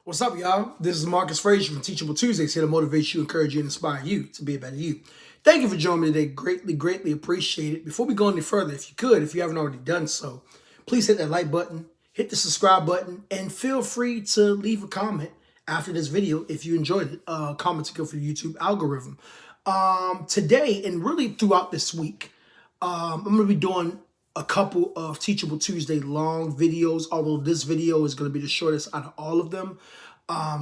What's up, y'all? This is Marcus Frazier from Teachable Tuesdays, here to motivate you, encourage you, and inspire you to be a better you. Thank you for joining me today. Greatly appreciate it. Before we go any further, if you haven't already done so, please hit that like button, hit the subscribe button, and feel free to leave a comment after this video if you enjoyed it. Comments are good for the YouTube algorithm. Today, and really throughout this week, I'm going to be doing a couple of Teachable Tuesday long videos, although this video is going to be the shortest out of all of them.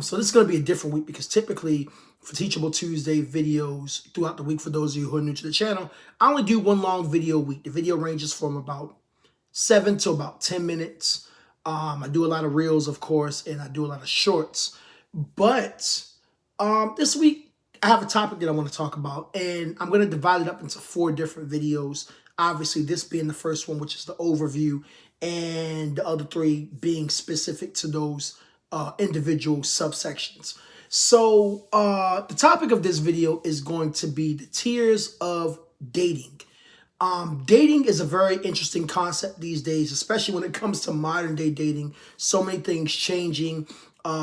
So this is going to be a different week because typically for Teachable Tuesday videos throughout the week, for those of you who are new to the channel, I only do one long video a week. The video ranges from about 7 to about 10 minutes. I do a lot of reels, of course, and I do a lot of shorts. But this week, I have a topic that I want to talk about, and I'm going to divide it up into 4 different videos. Obviously, this being the first one, which is the overview, and the other 3 being specific to those individual subsections. So the topic of this video is going to be the tiers of dating. Dating is a very interesting concept these days, especially when it comes to modern day dating. So many things changing,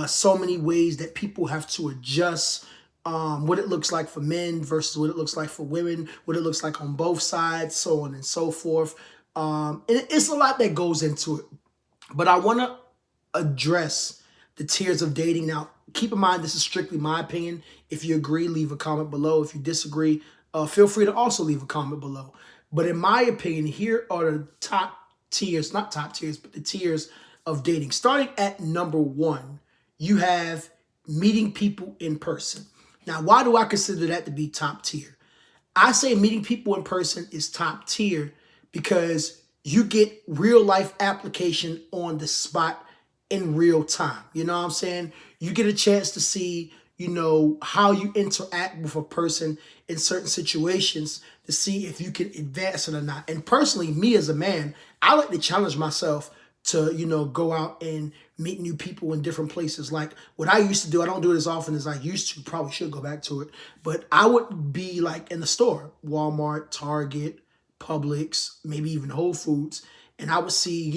so many ways that people have to adjust. What it looks like for men versus what it looks like for women, what it looks like on both sides, so on and so forth. And it's a lot that goes into it. But I want to address the tiers of dating. Now, keep in mind, this is strictly my opinion. If you agree, leave a comment below. If you disagree, feel free to also leave a comment below. But in my opinion, here are the top tiers, not top tiers, but the tiers of dating. Starting at number 1, you have meeting people in person. Now, why do I consider that to be top tier? I say meeting people in person is top tier because you get real life application on the spot in real time. You know what I'm saying? You get a chance to see, how you interact with a person in certain situations to see if you can advance it or not. And personally, me as a man, I like to challenge myself to, go out and meet new people in different places. Like what I used to do, I don't do it as often as I used to, probably should go back to it, but I would be like in the store, Walmart, Target, Publix, maybe even Whole Foods, and I would see,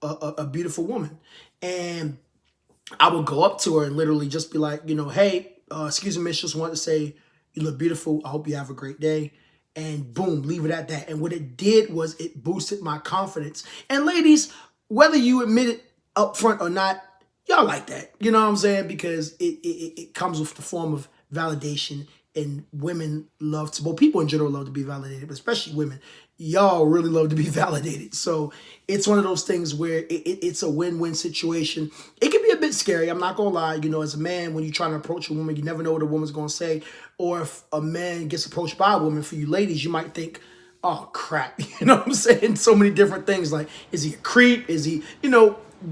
a beautiful woman, and I would go up to her and literally just be like, hey, excuse me, miss, just wanted to say you look beautiful. I hope you have a great day. And boom, leave it at that. And what it did was it boosted my confidence. And ladies, whether you admit it up front or not, y'all like that. You know what I'm saying? Because it comes with the form of validation, and women love to, well, people in general love to be validated, but especially women. Y'all really love to be validated. So it's one of those things where it's a win-win situation. It can be a bit scary. I'm not going to lie. As a man, when you're trying to approach a woman, you never know what a woman's going to say. Or if a man gets approached by a woman, for you ladies, you might think, oh, crap. You know what I'm saying? So many different things. Like, is he a creep? Is he,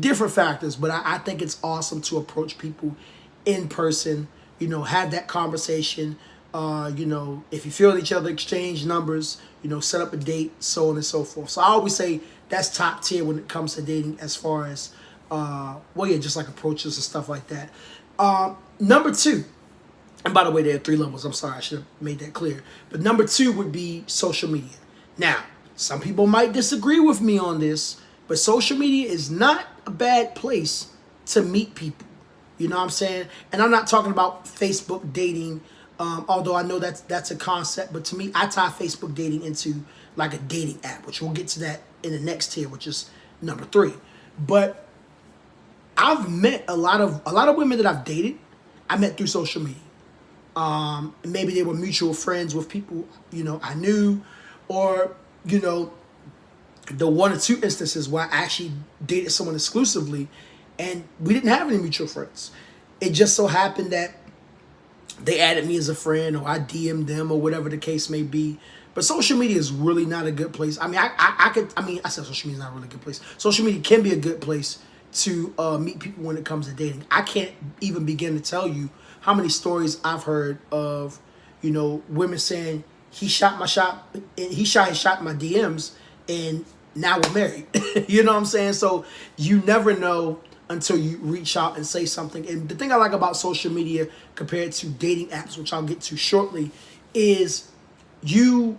different factors. But I think it's awesome to approach people in person, have that conversation. If you feel each other, exchange numbers, set up a date, so on and so forth. So I always say that's top tier when it comes to dating as far as, just like approaches and stuff like that. Number 2, and by the way, there are 3 levels. I'm sorry, I should have made that clear. But number 2 would be social media. Now, some people might disagree with me on this, but social media is not a bad place to meet people. You know what I'm saying? And I'm not talking about Facebook dating, although I know that's a concept. But to me, I tie Facebook dating into like a dating app, which we'll get to that in the next tier, which is number 3. But I've met a lot of women that I've dated. I met through social media. Maybe they were mutual friends with people, I knew, or, the 1 or 2 instances where I actually dated someone exclusively and we didn't have any mutual friends. It just so happened that they added me as a friend, or I DM'd them, or whatever the case may be. But social media is really not a good place. I mean, I said social media is not a really good place. Social media can be a good place to meet people when it comes to dating. I can't even begin to tell you how many stories I've heard of, women saying he shot my shot, he shot his shot in my DMs, and now we're married. You know what I'm saying? So you never know until you reach out and say something. And the thing I like about social media compared to dating apps, which I'll get to shortly, is you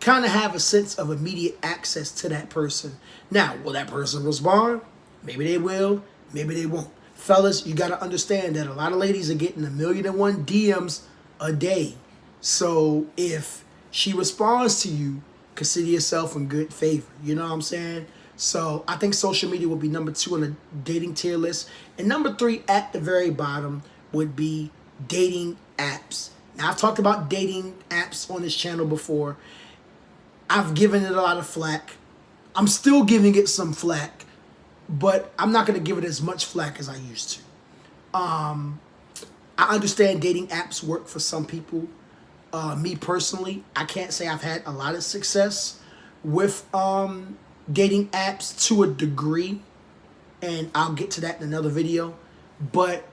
kind of have a sense of immediate access to that person. Now, will that person respond? Maybe they will, maybe they won't. Fellas, you got to understand that a lot of ladies are getting 1,000,001 DMs a day. So if she responds to you, consider yourself in good favor. You know what I'm saying? So I think social media will be number 2 on the dating tier list. And number 3 at the very bottom would be dating apps. Now, I've talked about dating apps on this channel before. I've given it a lot of flack. I'm still giving it some flack, but I'm not going to give it as much flack as I used to. I understand dating apps work for some people. Me personally, I can't say I've had a lot of success with dating apps to a degree, and I'll get to that in another video. But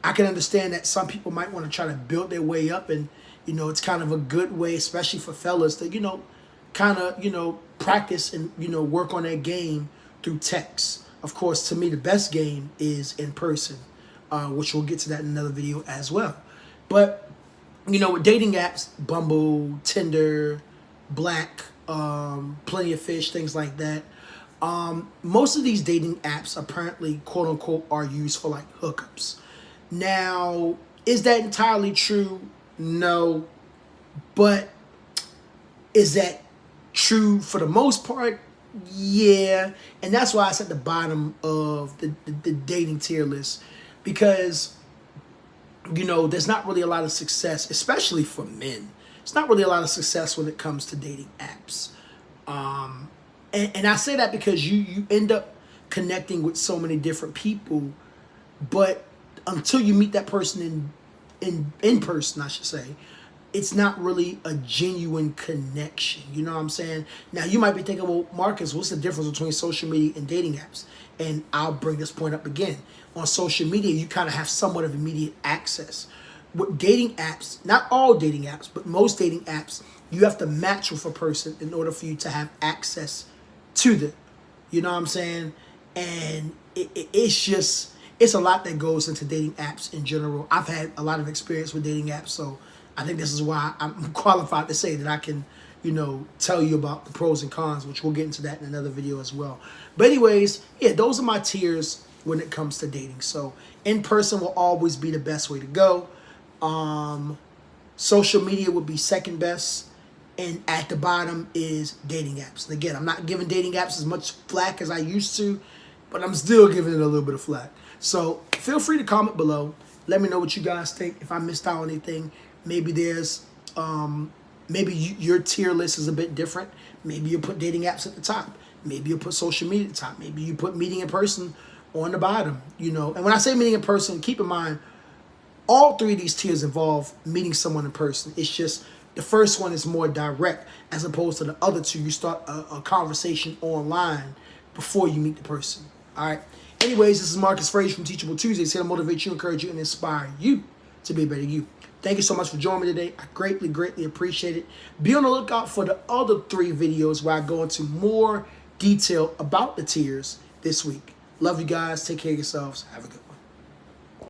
I can understand that some people might want to try to build their way up, and it's kind of a good way, especially for fellas, to kind of practice and work on their game through text. Of course, to me, the best game is in person, which we'll get to that in another video as well. But with dating apps, Bumble, Tinder, Black, Plenty of Fish, things like that. Most of these dating apps apparently, quote unquote, are used for like hookups. Now, is that entirely true? No. But is that true for the most part? Yeah. And that's why it's at the bottom of the dating tier list, because there's not really a lot of success, especially for men. It's not really a lot of success when it comes to dating apps. And I say that because you end up connecting with so many different people, but until you meet that person in person, I should say, it's not really a genuine connection. You know what I'm saying? Now, you might be thinking, well, Marcus, what's the difference between social media and dating apps? And I'll bring this point up again. On social media, you kind of have somewhat of immediate access. With dating apps, not all dating apps, but most dating apps, you have to match with a person in order for you to have access to them. You know what I'm saying? And it's a lot that goes into dating apps in general. I've had a lot of experience with dating apps, so I think this is why I'm qualified to say that I can, tell you about the pros and cons, which we'll get into that in another video as well. But anyways, yeah, those are my tiers when it comes to dating. So in person will always be the best way to go. Social media would be second best. And at the bottom is dating apps. And again, I'm not giving dating apps as much flack as I used to, but I'm still giving it a little bit of flack. So feel free to comment below. Let me know what you guys think. If I missed out on anything, maybe there's, your tier list is a bit different. Maybe you put dating apps at the top. Maybe you put social media at the top. Maybe you put meeting in person on the bottom, And when I say meeting in person, keep in mind, all 3 of these tiers involve meeting someone in person. It's just the first one is more direct, as opposed to the other 2. You start a conversation online before you meet the person. All right. Anyways, this is Marcus Frazier from Teachable Tuesday. It's here to motivate you, encourage you, and inspire you to be a better you. Thank you so much for joining me today. I greatly, greatly appreciate it. Be on the lookout for the other 3 videos where I go into more detail about the tiers this week. Love you guys. Take care of yourselves. Have a good one.